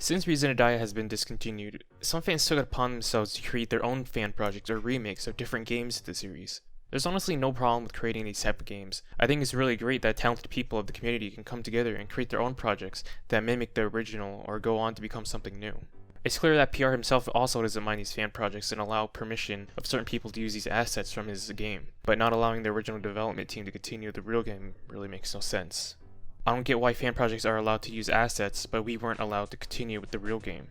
Since Reason to Die has been discontinued, some fans took it upon themselves to create their own fan projects or remakes of different games of the series. There's honestly no problem with creating these type of games. I think it's really great that talented people of the community can come together and create their own projects that mimic the original or go on to become something new. It's clear that PR himself also doesn't mind these fan projects and allow permission of certain people to use these assets from his game, but not allowing the original development team to continue the real game really makes no sense. I don't get why fan projects are allowed to use assets, but we weren't allowed to continue with the real game.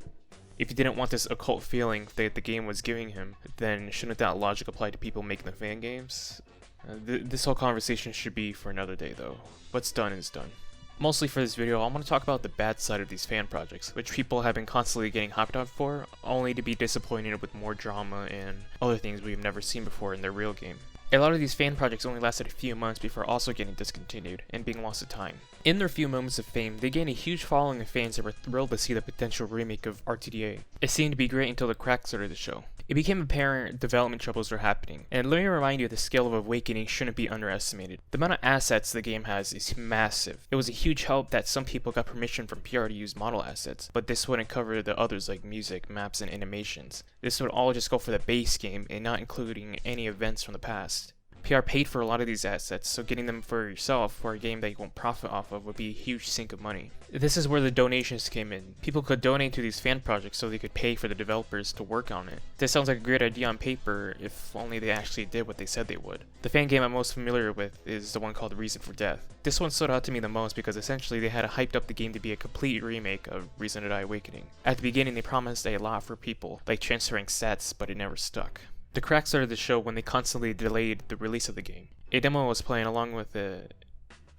If he didn't want this occult feeling that the game was giving him, then shouldn't that logic apply to people making the fan games? This whole conversation should be for another day though. What's done is done. Mostly for this video, I want to talk about the bad side of these fan projects, which people have been constantly getting hyped up for, only to be disappointed with more drama and other things we've never seen before in their real game. A lot of these fan projects only lasted a few months before also getting discontinued and being lost to time. In their few moments of fame, they gained a huge following of fans that were thrilled to see the potential remake of R2D. It seemed to be great until the cracks started to show. It became apparent development troubles were happening, and let me remind you the scale of Awakening shouldn't be underestimated. The amount of assets the game has is massive. It was a huge help that some people got permission from PR to use model assets, but this wouldn't cover the others like music, maps, and animations. This would all just go for the base game and not including any events from the past. PR paid for a lot of these assets, so getting them for yourself for a game that you won't profit off of would be a huge sink of money. This is where the donations came in. People could donate to these fan projects so they could pay for the developers to work on it. This sounds like a great idea on paper, if only they actually did what they said they would. The fan game I'm most familiar with is the one called Reason for Death. This one stood out to me the most because essentially they had hyped up the game to be a complete remake of Reason to Die Awakening. At the beginning they promised a lot for people, like transferring sets, but it never stuck. The cracks started to show when they constantly delayed the release of the game. A demo was playing along with the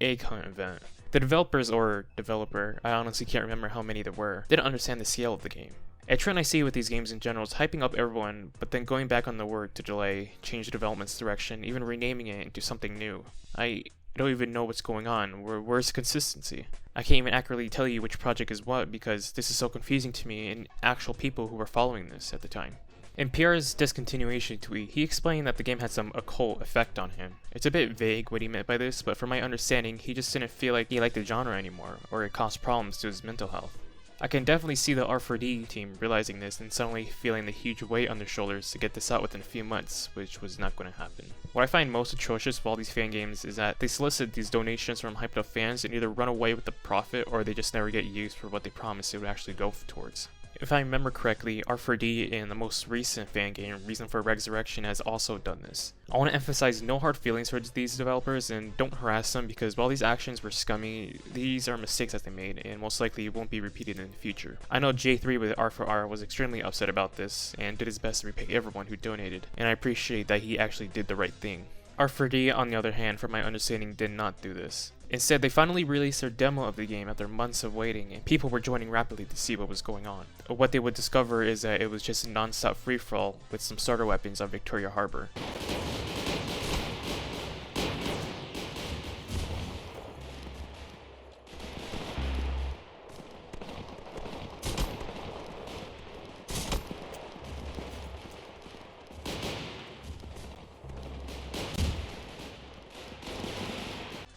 egg hunt event. The developers or developer, I honestly can't remember how many there were, didn't understand the scale of the game. A trend I see with these games in general is hyping up everyone, but then going back on the word to delay, change the development's direction, even renaming it into something new. I don't even know what's going on. Where's the consistency? I can't even accurately tell you which project is what because this is so confusing to me and actual people who were following this at the time. In PR's discontinuation tweet, he explained that the game had some occult effect on him. It's a bit vague what he meant by this, but from my understanding, he just didn't feel like he liked the genre anymore, or it caused problems to his mental health. I can definitely see the R2D team realizing this and suddenly feeling the huge weight on their shoulders to get this out within a few months, which was not going to happen. What I find most atrocious of all these fan games is that they solicit these donations from hyped up fans and either run away with the profit or they just never get used for what they promised it would actually go towards. If I remember correctly, R2D in the most recent fan game, Reason for Resurrection, has also done this. I want to emphasize no hard feelings towards these developers and don't harass them because while these actions were scummy, these are mistakes that they made and most likely won't be repeated in the future. I know J3 with R4R was extremely upset about this and did his best to repay everyone who donated, and I appreciate that he actually did the right thing. R2D, on the other hand, from my understanding, did not do this. Instead, they finally released their demo of the game after months of waiting, and people were joining rapidly to see what was going on. What they would discover is that it was just a non-stop free-for-all with some starter weapons on Victoria Harbor.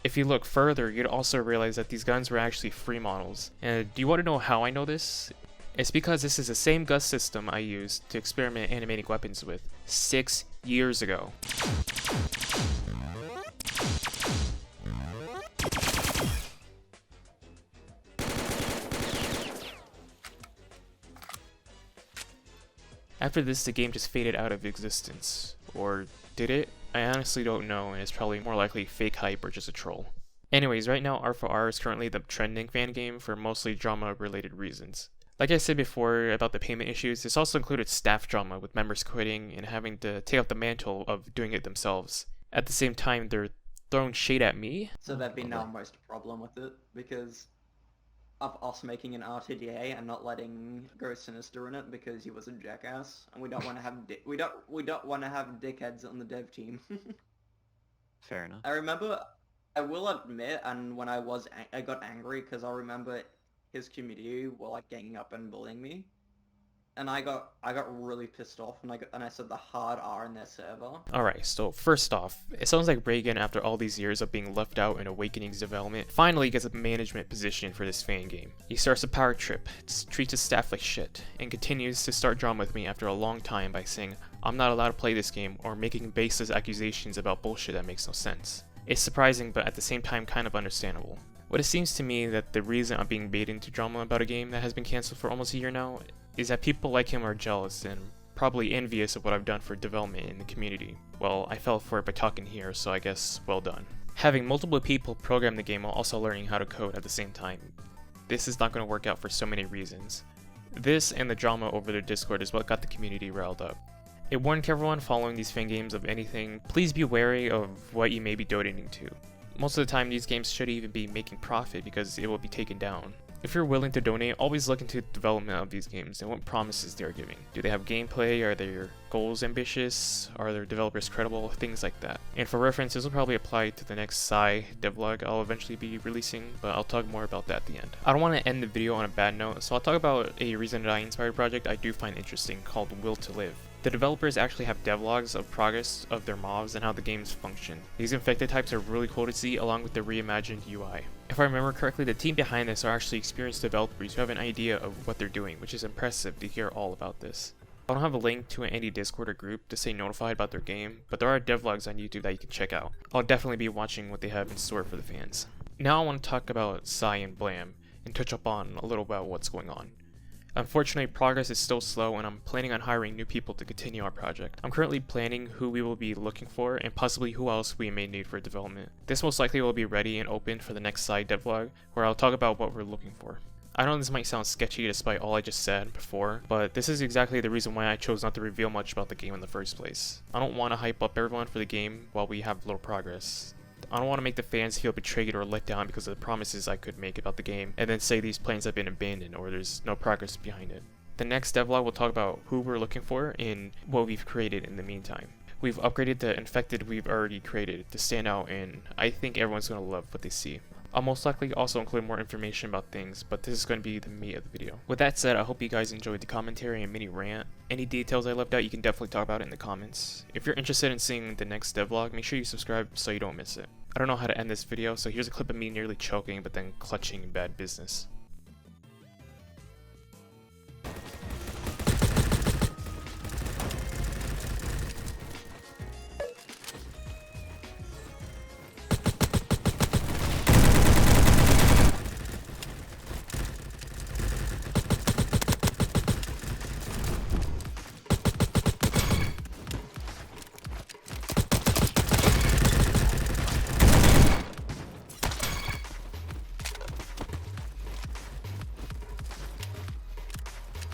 If you look further, you'd also realize that these guns were actually free models. And do you want to know how I know this? It's because this is the same gun system I used to experiment animating weapons with 6 years ago. After this, the game just faded out of existence. Or did it? I honestly don't know, and it's probably more likely fake hype or just a troll. Anyways, right now R4R is currently the trending fan game for mostly drama-related reasons. Like I said before about the payment issues, this also included staff drama with members quitting and having to take up the mantle of doing it themselves. At the same time, they're throwing shade at me. So there'd be no most problem with it because of us making an R2DA and not letting GoSinister in it because he was a jackass, and we don't want to have we don't want to have dickheads on the dev team. Fair enough. I will admit, and when I got angry because I remember his community were like ganging up and bullying me. and I got really pissed off, and I said the hard R in their server. Alright, so first off, it sounds like Reagan, after all these years of being left out in Awakening's development, finally gets a management position for this fan game. He starts a power trip, treats his staff like shit, and continues to start drama with me after a long time by saying I'm not allowed to play this game or making baseless accusations about bullshit that makes no sense. It's surprising, but at the same time kind of understandable. What it seems to me that the reason I'm being baited into drama about a game that has been cancelled for almost a year now is that people like him are jealous and probably envious of what I've done for development in the community. Well, I fell for it by talking here, so I guess well done. Having multiple people program the game while also learning how to code at the same time, this is not going to work out for so many reasons. This and the drama over their Discord is what got the community riled up. It warned everyone following these fan games of anything, please be wary of what you may be donating to. Most of the time these games shouldn't even be making profit because it will be taken down. If you're willing to donate, always look into the development of these games and what promises they are giving. Do they have gameplay? Are their goals ambitious? Are their developers credible? Things like that. And for reference, this will probably apply to the next Psy devlog I'll eventually be releasing, but I'll talk more about that at the end. I don't want to end the video on a bad note, so I'll talk about a Reason to Die inspired project I do find interesting called Will to Live. The developers actually have devlogs of progress of their mobs and how the games function. These infected types are really cool to see along with the reimagined UI. If I remember correctly, the team behind this are actually experienced developers who have an idea of what they're doing, which is impressive to hear all about this. I don't have a link to any Discord or group to stay notified about their game, but there are devlogs on YouTube that you can check out. I'll definitely be watching what they have in store for the fans. Now I want to talk about Psy and Blam, and touch up on a little about what's going on. Unfortunately, progress is still slow and I'm planning on hiring new people to continue our project. I'm currently planning who we will be looking for and possibly who else we may need for development. This most likely will be ready and open for the next side devlog where I'll talk about what we're looking for. I know this might sound sketchy despite all I just said before, but this is exactly the reason why I chose not to reveal much about the game in the first place. I don't want to hype up everyone for the game while we have little progress. I don't want to make the fans feel betrayed or let down because of the promises I could make about the game and then say these plans have been abandoned or there's no progress behind it. The next devlog will talk about who we're looking for and what we've created in the meantime. We've upgraded the infected we've already created to stand out and I think everyone's going to love what they see. I'll most likely also include more information about things, but this is going to be the meat of the video. With that said, I hope you guys enjoyed the commentary and mini rant. Any details I left out, you can definitely talk about it in the comments. If you're interested in seeing the next devlog, make sure you subscribe so you don't miss it. I don't know how to end this video, so here's a clip of me nearly choking but then clutching in bad business.